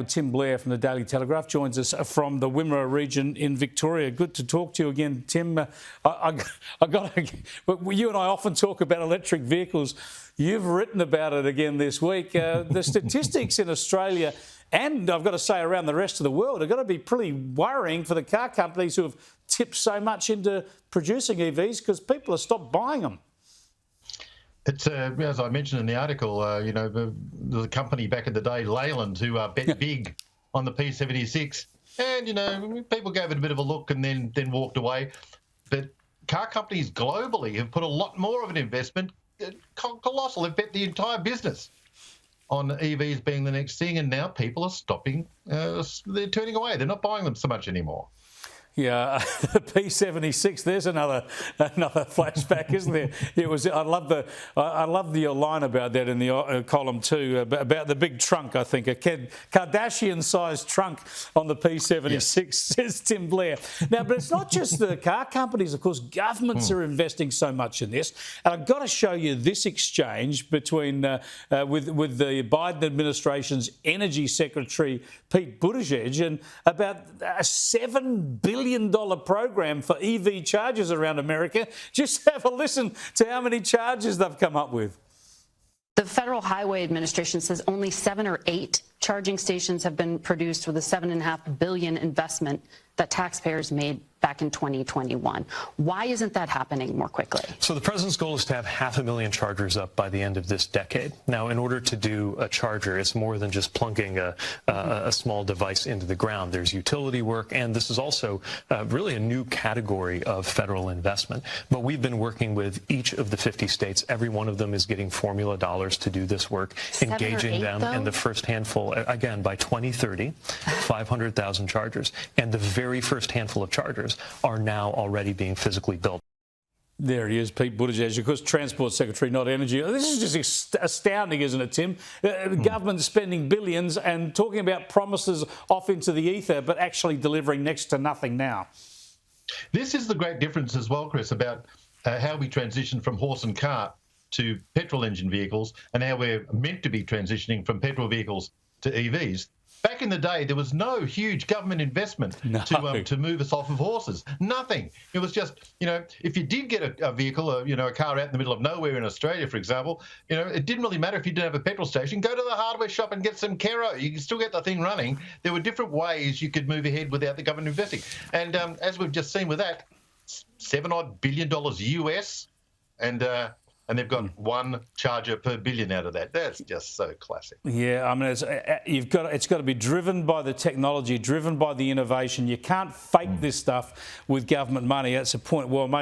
Tim Blair from the Daily Telegraph joins us from the Wimmera region in Victoria. Good to talk to you again, Tim. You and I often talk about electric vehicles. You've written about it again this week. The statistics in Australia and I've got to say around the rest of the world are going to be pretty worrying for the car companies who have tipped so much into producing EVs because people have stopped buying them. It's, as I mentioned in the article, the company back in the day, Leyland, who bet big on the P76. And, people gave it a bit of a look and then walked away. But car companies globally have put a lot more of an investment, colossal. They've bet the entire business on EVs being the next thing. And now people are stopping. They're turning away. They're not buying them so much anymore. Yeah, the P76. There's another flashback, isn't there? It was. I love your line about that in the column too about the big trunk. I think a Kardashian-sized trunk on the P76. Yes. Says Tim Blair. Now, but it's not just the car companies. Of course, governments are investing so much in this. And I've got to show you this exchange between with the Biden administration's Energy Secretary Pete Buttigieg and about a $7 billion program for EV chargers around America. Just have a listen to how many chargers they've come up with. The Federal Highway Administration says only 7 or 8 charging stations have been produced with a $7.5 billion investment that taxpayers made back in 2021. Why isn't that happening more quickly? So the president's goal is to have 500,000 chargers up by the end of this decade. Now, in order to do a charger, it's more than just plunking a small device into the ground. There's utility work, and this is also really a new category of federal investment. But we've been working with each of the 50 states. Every one of them is getting formula dollars to do this work, engaging them in the first handful. Again, by 2030, 500,000 chargers. And the very first handful of chargers are now already being physically built. There he is, Pete Buttigieg, of course, Transport Secretary, not Energy. This is just astounding, isn't it, Tim? Government spending billions and talking about promises off into the ether, but actually delivering next to nothing now. This is the great difference as well, Chris, about how we transition from horse and cart to petrol engine vehicles and how we're meant to be transitioning from petrol vehicles to EVs. Back in the day, there was no huge government investment to move us off of horses. Nothing. It was just, if you did get a vehicle, a car out in the middle of nowhere in Australia, for example, it didn't really matter if you didn't have a petrol station. Go to the hardware shop and get some Kero. You can still get the thing running. There were different ways you could move ahead without the government investing. And as we've just seen with that, $7 billion US, and they've got one charger per billion out of that. That's just so classic. Yeah, I mean, it's got to be driven by the technology, driven by the innovation. You can't fake this stuff with government money. That's a point well made.